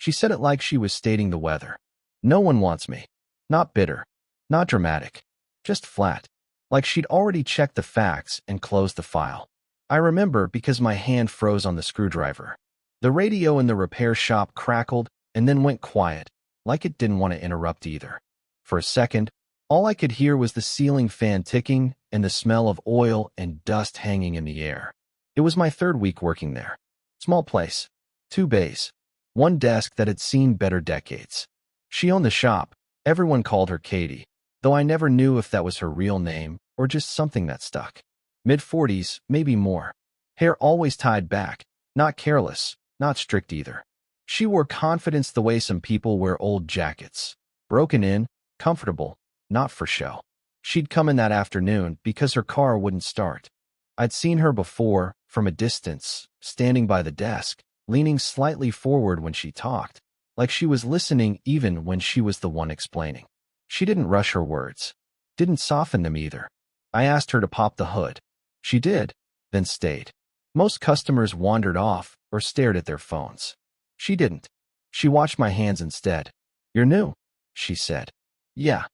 She said it like she was stating the weather. No one wants me. Not bitter. Not dramatic. Just flat. Like she'd already checked the facts and closed the file. I remember because my hand froze on the screwdriver. The radio in the repair shop crackled and then went quiet, like it didn't want to interrupt either. For a second, all I could hear was the ceiling fan ticking and the smell of oil and dust hanging in the air. It was my third week working there. Small place. 2 bays. 1 desk that had seen better decades. She owned the shop. Everyone called her Kehdi, though I never knew if that was her real name or just something that stuck. Mid-40s, maybe more. Hair always tied back. Not careless. Not strict either. She wore confidence the way some people wear old jackets. Broken in, comfortable, not for show. She'd come in that afternoon because her car wouldn't start. I'd seen her before, from a distance, standing by the desk, leaning slightly forward when she talked, like she was listening even when she was the one explaining. She didn't rush her words. Didn't soften them either. I asked her to pop the hood. She did, then stayed. Most customers wandered off or stared at their phones. She didn't. She watched my hands instead. "You're new," she said. "Yeah."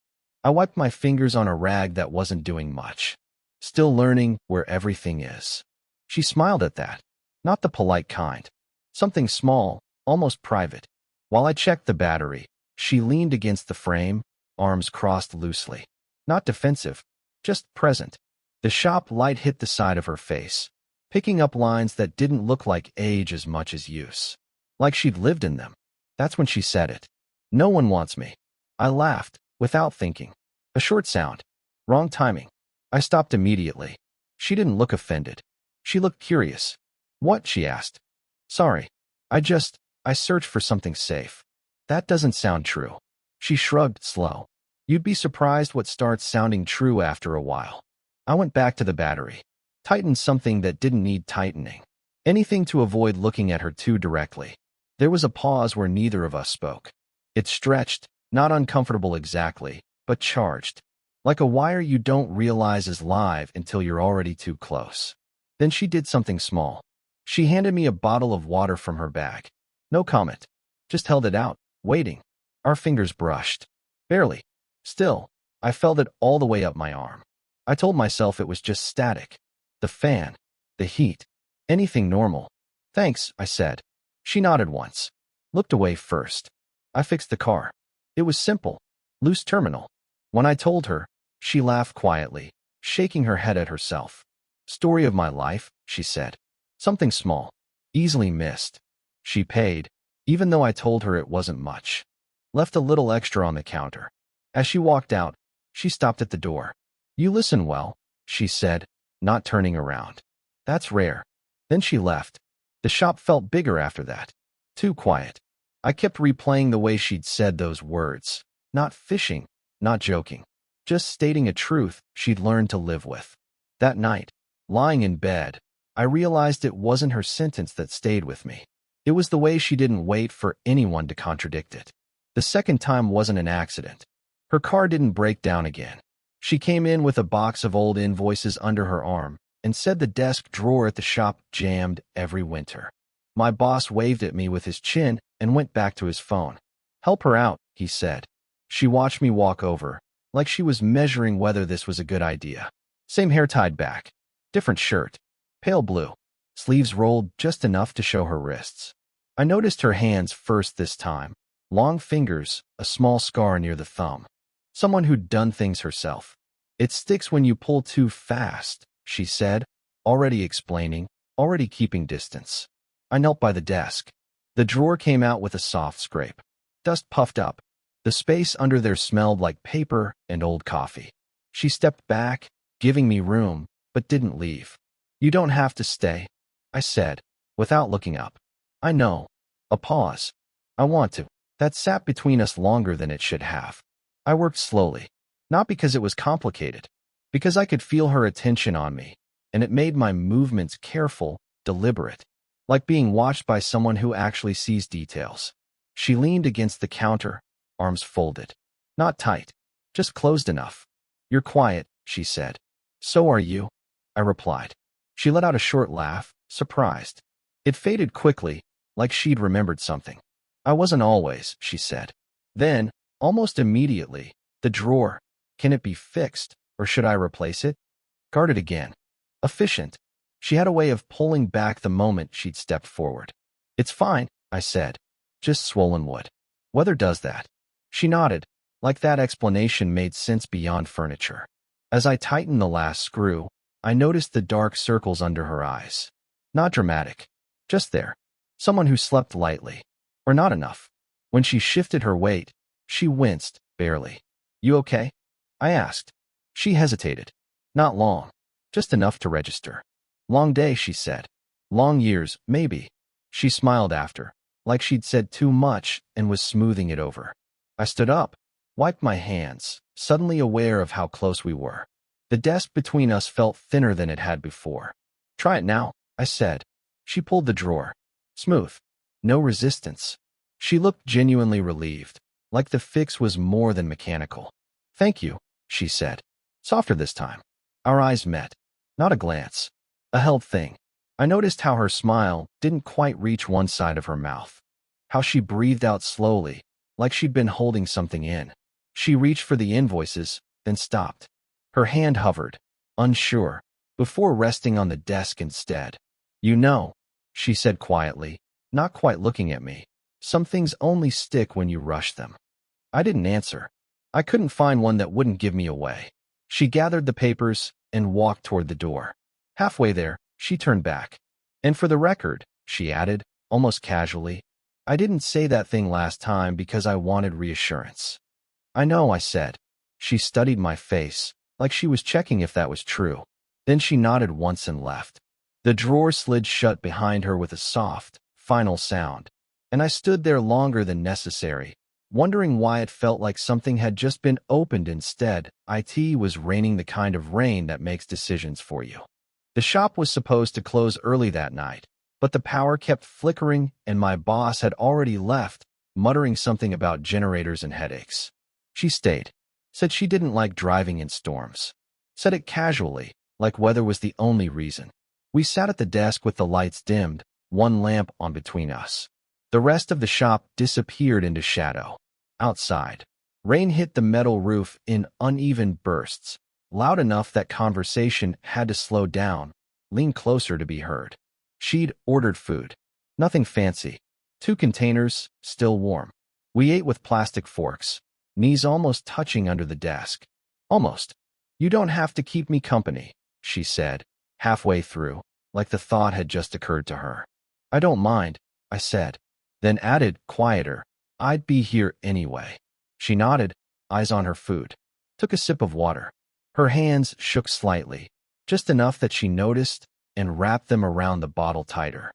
I wiped my fingers on a rag that wasn't doing much. Still learning where everything is. She smiled at that. Not the polite kind. Something small, almost private. While I checked the battery, she leaned against the frame, arms crossed loosely. Not defensive, just present. The shop light hit the side of her face, picking up lines that didn't look like age as much as use. Like she'd lived in them. That's when she said it. "No one wants me." I laughed, without thinking. A short sound. Wrong timing. I stopped immediately. She didn't look offended. She looked curious. "What?" she asked. "Sorry. I searched for something safe." "That doesn't sound true." She shrugged, slow. "You'd be surprised what starts sounding true after a while." I went back to the battery. Tightened something that didn't need tightening. Anything to avoid looking at her too directly. There was a pause where neither of us spoke. It stretched, not uncomfortable exactly, but charged. Like a wire you don't realize is live until you're already too close. Then she did something small. She handed me a bottle of water from her bag. No comment. Just held it out, waiting. Our fingers brushed. Barely. Still, I felt it all the way up my arm. I told myself it was just static. The fan. The heat. Anything normal. "Thanks," I said. She nodded once. Looked away first. I fixed the car. It was simple. Loose terminal. When I told her, she laughed quietly, shaking her head at herself. "Story of my life," she said. "Something small. Easily missed." She paid, even though I told her it wasn't much. Left a little extra on the counter. As she walked out, she stopped at the door. "You listen well," she said, not turning around. "That's rare." Then she left. The shop felt bigger after that. Too quiet. I kept replaying the way she'd said those words. Not fishing, not joking. Just stating a truth she'd learned to live with. That night, lying in bed, I realized it wasn't her sentence that stayed with me. It was the way she didn't wait for anyone to contradict it. The second time wasn't an accident. Her car didn't break down again. She came in with a box of old invoices under her arm and said the desk drawer at the shop jammed every winter. My boss waved at me with his chin and went back to his phone. "Help her out," he said. She watched me walk over, like she was measuring whether this was a good idea. Same hair tied back. Different shirt. Pale blue. Sleeves rolled just enough to show her wrists. I noticed her hands first this time. Long fingers, a small scar near the thumb. Someone who'd done things herself. "It sticks when you pull too fast," she said, already explaining, already keeping distance. I knelt by the desk. The drawer came out with a soft scrape. Dust puffed up. The space under there smelled like paper and old coffee. She stepped back, giving me room, but didn't leave. "You don't have to stay," I said, without looking up. "I know." A pause. "I want to." That sat between us longer than it should have. I worked slowly. Not because it was complicated. Because I could feel her attention on me, and it made my movements careful, deliberate. Like being watched by someone who actually sees details. She leaned against the counter, arms folded. Not tight. Just closed enough. "You're quiet," she said. "So are you," I replied. She let out a short laugh, surprised. It faded quickly, like she'd remembered something. I wasn't always, she said. Then, almost immediately, the drawer. Can it be fixed, or should I replace it? Guarded again. Efficient. She had a way of pulling back the moment she'd stepped forward. It's fine, I said. Just swollen wood. Weather does that. She nodded, like that explanation made sense beyond furniture. As I tightened the last screw, I noticed the dark circles under her eyes. Not dramatic. Just there. Someone who slept lightly. Or not enough. When she shifted her weight, she winced, barely. You okay? I asked. She hesitated. Not long. Just enough to register. Long day, she said. Long years, maybe. She smiled after, like she'd said too much and was smoothing it over. I stood up, wiped my hands, suddenly aware of how close we were. The desk between us felt thinner than it had before. Try it now, I said. She pulled the drawer. Smooth. No resistance. She looked genuinely relieved, like the fix was more than mechanical. Thank you, she said. Softer this time. Our eyes met. Not a glance. A held thing. I noticed how her smile didn't quite reach one side of her mouth. How she breathed out slowly, like she'd been holding something in. She reached for the invoices, then stopped. Her hand hovered, unsure, before resting on the desk instead. You know, she said quietly, not quite looking at me. Some things only stick when you rush them. I didn't answer. I couldn't find one that wouldn't give me away. She gathered the papers and walked toward the door. Halfway there, she turned back. And for the record, she added, almost casually, I didn't say that thing last time because I wanted reassurance. I know, I said. She studied my face, like she was checking if that was true. Then she nodded once and left. The drawer slid shut behind her with a soft, final sound, and I stood there longer than necessary, wondering why it felt like something had just been opened instead. It was raining, the kind of rain that makes decisions for you. The shop was supposed to close early that night, but the power kept flickering and my boss had already left, muttering something about generators and headaches. She stayed. Said she didn't like driving in storms. Said it casually, like weather was the only reason. We sat at the desk with the lights dimmed, one lamp on between us. The rest of the shop disappeared into shadow. Outside, rain hit the metal roof in uneven bursts, loud enough that conversation had to slow down, lean closer to be heard. She'd ordered food. Nothing fancy. 2 containers, still warm. We ate with plastic forks, knees almost touching under the desk. Almost. You don't have to keep me company, she said, halfway through, like the thought had just occurred to her. I don't mind, I said, then added, quieter, I'd be here anyway. She nodded, eyes on her food. Took a sip of water. Her hands shook slightly, just enough that she noticed, and wrapped them around the bottle tighter.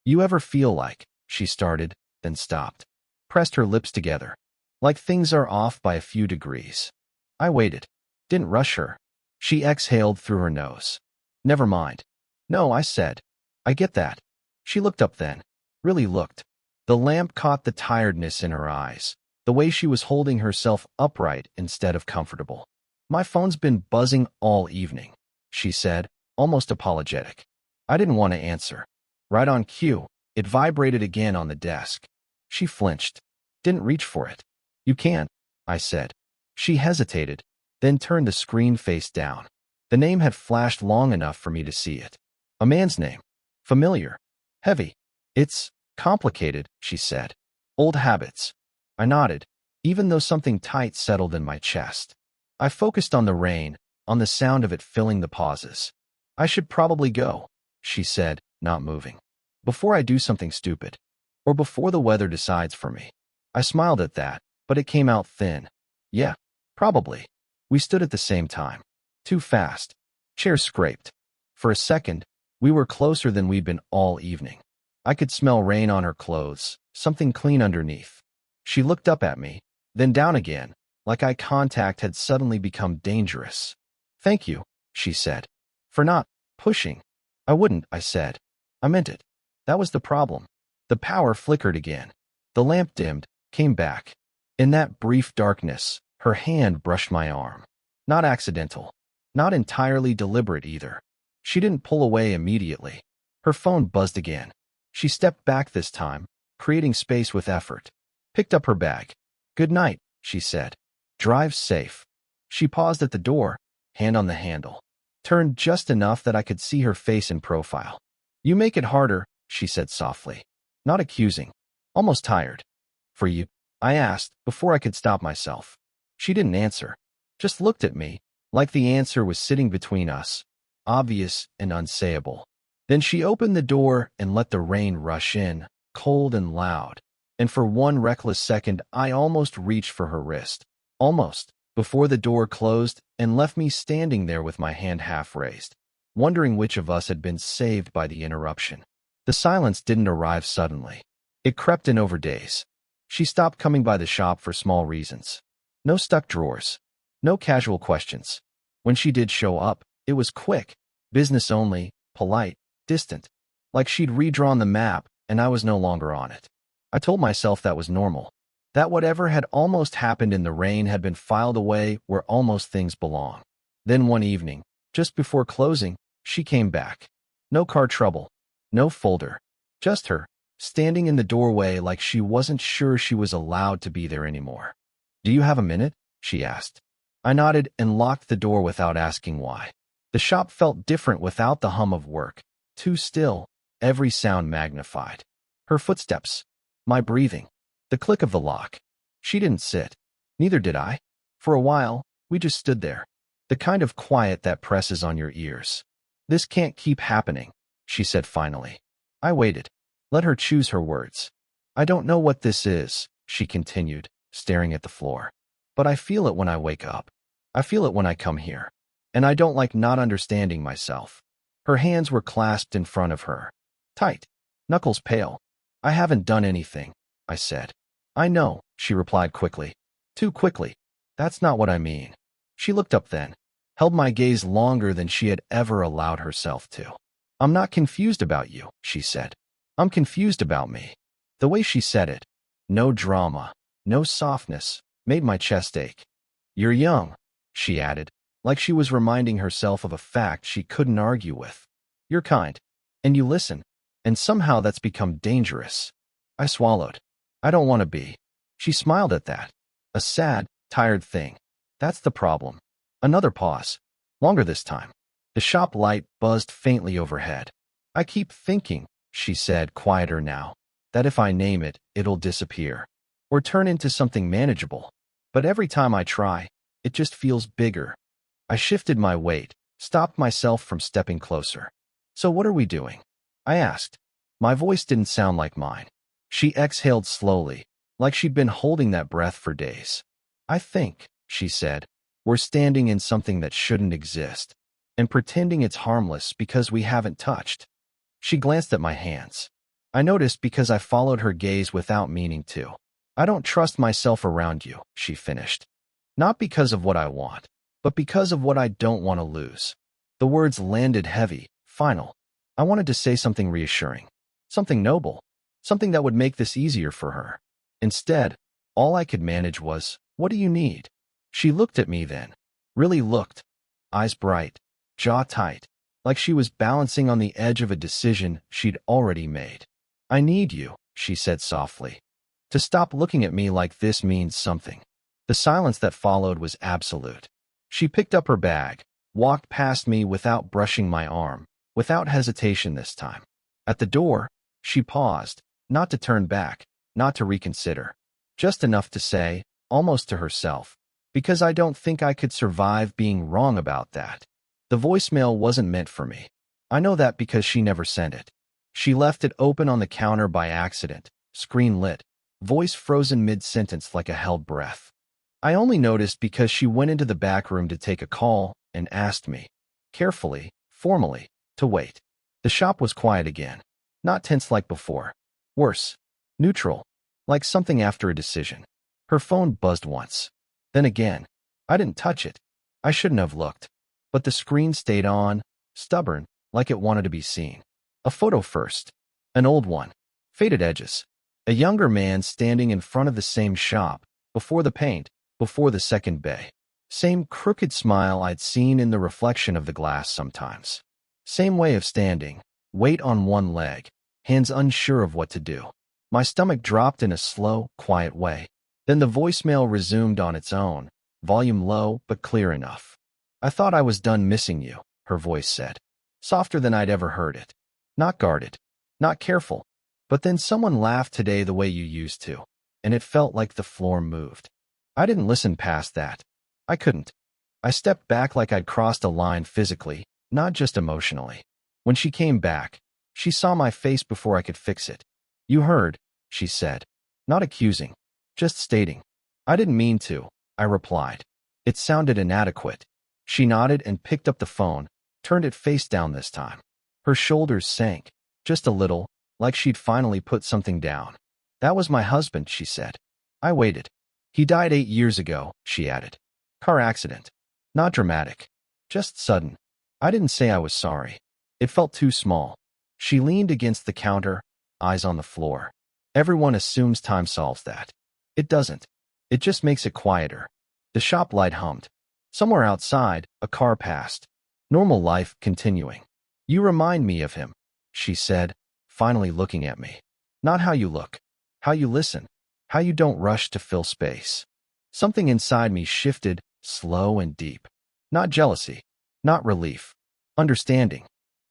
You ever feel like, she started, then stopped. Pressed her lips together. Like things are off by a few degrees. I waited. Didn't rush her. She exhaled through her nose. Never mind. No, I said. I get that. She looked up then. Really looked. The lamp caught the tiredness in her eyes, the way she was holding herself upright instead of comfortable. My phone's been buzzing all evening, she said, almost apologetic. I didn't want to answer. Right on cue, it vibrated again on the desk. She flinched. Didn't reach for it. You can't, I said. She hesitated, then turned the screen face down. The name had flashed long enough for me to see it. A man's name. Familiar. Heavy. It's complicated, she said. Old habits. I nodded, even though something tight settled in my chest. I focused on the rain, on the sound of it filling the pauses. I should probably go, she said, not moving. Before I do something stupid. Or before the weather decides for me. I smiled at that, but it came out thin. Yeah, probably. We stood at the same time. Too fast. Chairs scraped. For a second, we were closer than we'd been all evening. I could smell rain on her clothes, something clean underneath. She looked up at me, then down again, like eye contact had suddenly become dangerous. Thank you, she said. For not pushing. I wouldn't, I said. I meant it. That was the problem. The power flickered again. The lamp dimmed, came back. In that brief darkness, her hand brushed my arm. Not accidental. Not entirely deliberate either. She didn't pull away immediately. Her phone buzzed again. She stepped back this time, creating space with effort. Picked up her bag. "Good night," she said. "Drive safe." She paused at the door, hand on the handle. Turned just enough that I could see her face in profile. "You make it harder," she said softly. Not accusing. Almost tired. "For you?" I asked, before I could stop myself. She didn't answer. Just looked at me, like the answer was sitting between us, obvious and unsayable. Then she opened the door and let the rain rush in, cold and loud. And for one reckless second, I almost reached for her wrist. Almost, before the door closed and left me standing there with my hand half raised, wondering which of us had been saved by the interruption. The silence didn't arrive suddenly. It crept in over days. She stopped coming by the shop for small reasons. No stuck drawers. No casual questions. When she did show up, it was quick, business only, polite, distant, like she'd redrawn the map and I was no longer on it. I told myself that was normal, that whatever had almost happened in the rain had been filed away where almost things belong. Then one evening, just before closing, she came back. No car trouble, no folder, just her, standing in the doorway like she wasn't sure she was allowed to be there anymore. "Do you have a minute?" she asked. I nodded and locked the door without asking why. The shop felt different without the hum of work. Too still, every sound magnified. Her footsteps, my breathing, the click of the lock. She didn't sit. Neither did I. For a while, we just stood there. The kind of quiet that presses on your ears. "This can't keep happening," she said finally. I waited. Let her choose her words. "I don't know what this is," she continued, staring at the floor. "But I feel it when I wake up. I feel it when I come here. And I don't like not understanding myself." Her hands were clasped in front of her. Tight. Knuckles pale. "I haven't done anything," I said. "I know," she replied quickly. Too quickly. "That's not what I mean." She looked up then, held my gaze longer than she had ever allowed herself to. "I'm not confused about you," she said. "I'm confused about me." The way she said it, no drama, no softness, made my chest ache. "You're young," she added, like she was reminding herself of a fact she couldn't argue with. "You're kind, and you listen, and somehow that's become dangerous." I swallowed. "I don't want to be." She smiled at that. A sad, tired thing. "That's the problem." Another pause. Longer this time. The shop light buzzed faintly overhead. "I keep thinking," she said, quieter now, "that if I name it, it'll disappear. Or turn into something manageable. But every time I try, it just feels bigger." I shifted my weight, stopped myself from stepping closer. "So what are we doing?" I asked. My voice didn't sound like mine. She exhaled slowly, like she'd been holding that breath for days. "I think," she said, "we're standing in something that shouldn't exist, and pretending it's harmless because we haven't touched." She glanced at my hands. I noticed because I followed her gaze without meaning to. "I don't trust myself around you," she finished. "Not because of what I want, but because of what I don't want to lose." The words landed heavy, final. I wanted to say something reassuring, something noble, something that would make this easier for her. Instead, all I could manage was, "What do you need?" She looked at me then. Really looked. Eyes bright, jaw tight, like she was balancing on the edge of a decision she'd already made. "I need you," she said softly. "To stop looking at me like this means something." The silence that followed was absolute. She picked up her bag, walked past me without brushing my arm, without hesitation this time. At the door, she paused, not to turn back, not to reconsider, just enough to say, almost to herself, "Because I don't think I could survive being wrong about that." The voicemail wasn't meant for me. I know that because she never sent it. She left it open on the counter by accident, screen lit, voice frozen mid-sentence like a held breath. I only noticed because she went into the back room to take a call and asked me, carefully, formally, to wait. The shop was quiet again, not tense like before. Worse, neutral, like something after a decision. Her phone buzzed once. Then again. I didn't touch it. I shouldn't have looked. But the screen stayed on, stubborn, like it wanted to be seen. A photo first. An old one. Faded edges. A younger man standing in front of the same shop, before the paint, before the second bay. Same crooked smile I'd seen in the reflection of the glass sometimes. Same way of standing, weight on one leg, hands unsure of what to do. My stomach dropped in a slow, quiet way. Then the voicemail resumed on its own, volume low but clear enough. I thought I was done missing you, her voice said, softer than I'd ever heard it. Not guarded, not careful. But then someone laughed today the way you used to, and it felt like the floor moved. I didn't listen past that. I couldn't. I stepped back like I'd crossed a line physically, not just emotionally. When she came back, she saw my face before I could fix it. You heard, she said. Not accusing, just stating. I didn't mean to, I replied. It sounded inadequate. She nodded and picked up the phone, turned it face down this time. Her shoulders sank, just a little, like she'd finally put something down. That was my husband, she said. I waited. He died 8 years ago, she added. Car accident. Not dramatic. Just sudden. I didn't say I was sorry. It felt too small. She leaned against the counter, eyes on the floor. Everyone assumes time solves that. It doesn't. It just makes it quieter. The shop light hummed. Somewhere outside, a car passed. Normal life continuing. You remind me of him, she said, finally looking at me. Not how you look, how you listen, how you don't rush to fill space. Something inside me shifted, slow and deep. Not jealousy, not relief. Understanding.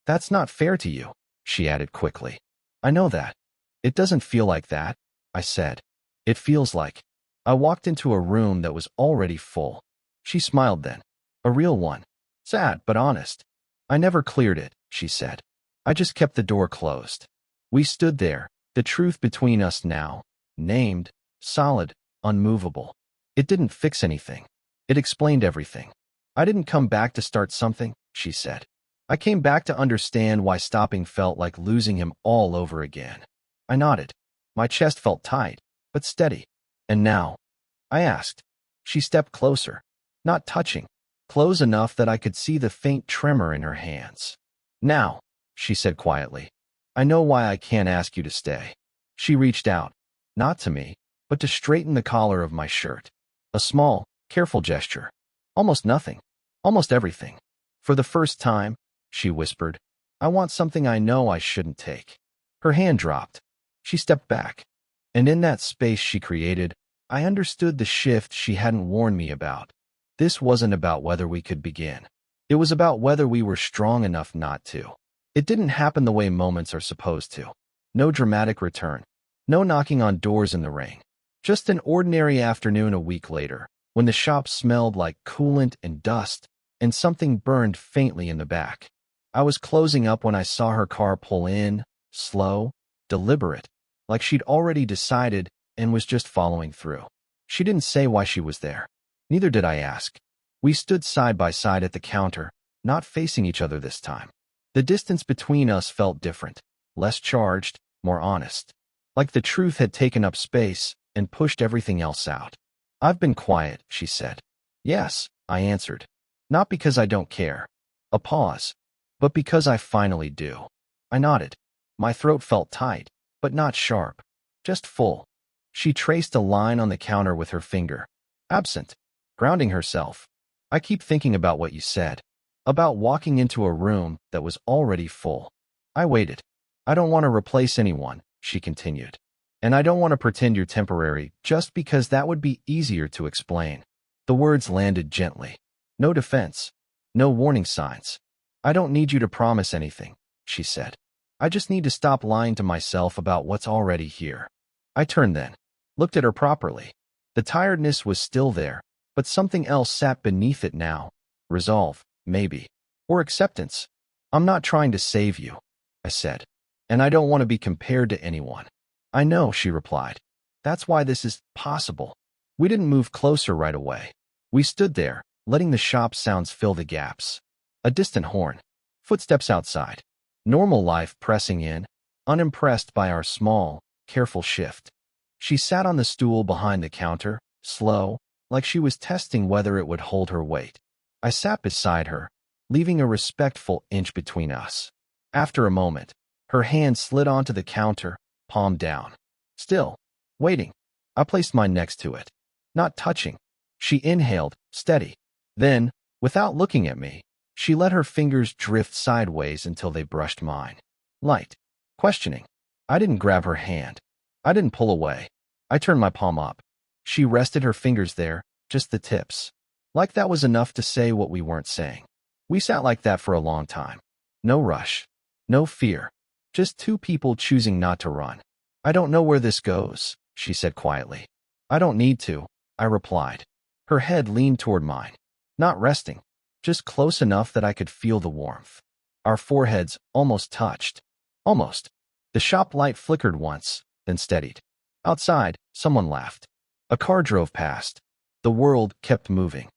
That's not fair to you, she added quickly. I know that. It doesn't feel like that, I said. It feels like. I walked into a room that was already full. She smiled then. A real one. Sad but honest. I never cleared it, she said. I just kept the door closed. We stood there, the truth between us now, named, solid, unmovable. It didn't fix anything. It explained everything. I didn't come back to start something, she said. I came back to understand why stopping felt like losing him all over again. I nodded. My chest felt tight, but steady. And now? I asked. She stepped closer, not touching, close enough that I could see the faint tremor in her hands. Now, she said quietly, I know why I can't ask you to stay. She reached out, not to me, but to straighten the collar of my shirt. A small, careful gesture. Almost nothing. Almost everything. For the first time, she whispered, I want something I know I shouldn't take. Her hand dropped. She stepped back. And in that space she created, I understood the shift she hadn't warned me about. This wasn't about whether we could begin. It was about whether we were strong enough not to. It didn't happen the way moments are supposed to. No dramatic return. No knocking on doors in the rain. Just an ordinary afternoon a week later, when the shop smelled like coolant and dust, and something burned faintly in the back. I was closing up when I saw her car pull in, slow, deliberate, like she'd already decided and was just following through. She didn't say why she was there. Neither did I ask. We stood side by side at the counter, not facing each other this time. The distance between us felt different, less charged, more honest. Like the truth had taken up space and pushed everything else out. I've been quiet, she said. Yes, I answered. Not because I don't care. A pause. But because I finally do. I nodded. My throat felt tight, but not sharp. Just full. She traced a line on the counter with her finger. Absent. Grounding herself. I keep thinking about what you said. About walking into a room that was already full. I waited. I don't want to replace anyone, she continued. And I don't want to pretend you're temporary just because that would be easier to explain. The words landed gently. No defense. No warning signs. I don't need you to promise anything, she said. I just need to stop lying to myself about what's already here. I turned then. Looked at her properly. The tiredness was still there, but something else sat beneath it now. Resolve, maybe. Or acceptance. I'm not trying to save you, I said. And I don't want to be compared to anyone. I know, she replied. That's why this is possible. We didn't move closer right away. We stood there, letting the shop sounds fill the gaps. A distant horn. Footsteps outside. Normal life pressing in, unimpressed by our small, careful shift. She sat on the stool behind the counter, slow, like she was testing whether it would hold her weight. I sat beside her, leaving a respectful inch between us. After a moment, her hand slid onto the counter, palm down. Still, waiting. I placed mine next to it. Not touching. She inhaled, steady. Then, without looking at me, she let her fingers drift sideways until they brushed mine. Light. Questioning. I didn't grab her hand. I didn't pull away. I turned my palm up. She rested her fingers there, just the tips. Like that was enough to say what we weren't saying. We sat like that for a long time. No rush. No fear. Just two people choosing not to run. I don't know where this goes, she said quietly. I don't need to, I replied. Her head leaned toward mine. Not resting. Just close enough that I could feel the warmth. Our foreheads almost touched. Almost. The shop light flickered once, then steadied. Outside, someone laughed. A car drove past. The world kept moving.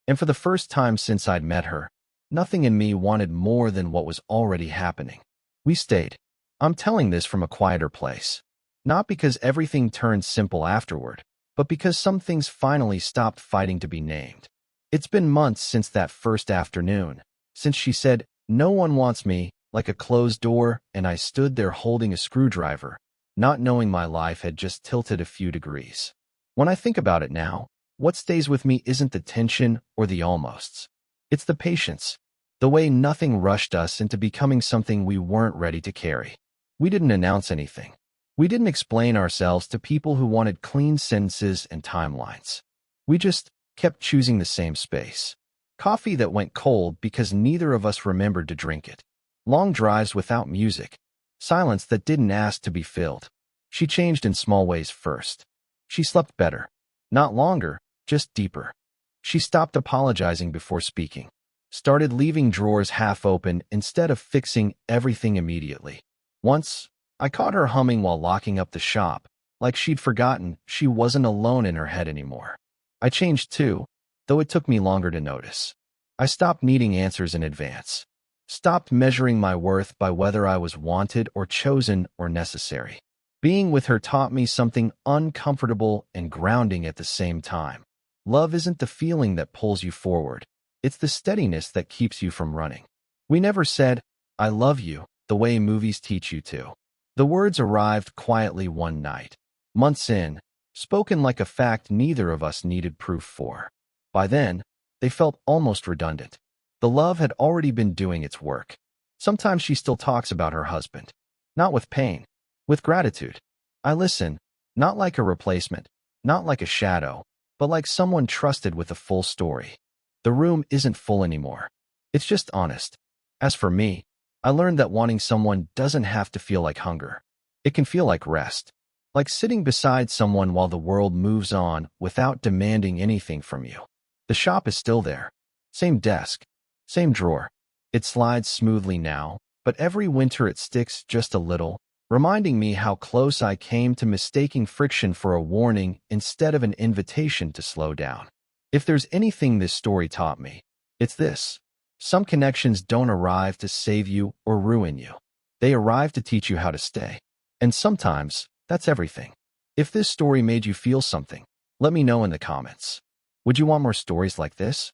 And for the first time since I'd met her, nothing in me wanted more than what was already happening. We stayed. I'm telling this from a quieter place. Not because everything turned simple afterward, but because some things finally stopped fighting to be named. It's been months since that first afternoon, since she said, "No one wants me," like a closed door, and I stood there holding a screwdriver, not knowing my life had just tilted a few degrees. When I think about it now, what stays with me isn't the tension or the almosts. It's the patience, the way nothing rushed us into becoming something we weren't ready to carry. We didn't announce anything. We didn't explain ourselves to people who wanted clean sentences and timelines. We just kept choosing the same space. Coffee that went cold because neither of us remembered to drink it. Long drives without music. Silence that didn't ask to be filled. She changed in small ways first. She slept better. Not longer, just deeper. She stopped apologizing before speaking. Started leaving drawers half open instead of fixing everything immediately. Once, I caught her humming while locking up the shop, like she'd forgotten she wasn't alone in her head anymore. I changed too, though it took me longer to notice. I stopped needing answers in advance. Stopped measuring my worth by whether I was wanted or chosen or necessary. Being with her taught me something uncomfortable and grounding at the same time. Love isn't the feeling that pulls you forward. It's the steadiness that keeps you from running. We never said, "I love you," the way movies teach you to. The words arrived quietly one night, months in, spoken like a fact neither of us needed proof for. By then, they felt almost redundant. The love had already been doing its work. Sometimes she still talks about her husband. Not with pain, with gratitude. I listen, not like a replacement, not like a shadow, but like someone trusted with a full story. The room isn't full anymore. It's just honest. As for me, I learned that wanting someone doesn't have to feel like hunger. It can feel like rest. Like sitting beside someone while the world moves on without demanding anything from you. The shop is still there. Same desk. Same drawer. It slides smoothly now, but every winter it sticks just a little, reminding me how close I came to mistaking friction for a warning instead of an invitation to slow down. If there's anything this story taught me, it's this. Some connections don't arrive to save you or ruin you. They arrive to teach you how to stay. And sometimes, that's everything. If this story made you feel something, let me know in the comments. Would you want more stories like this?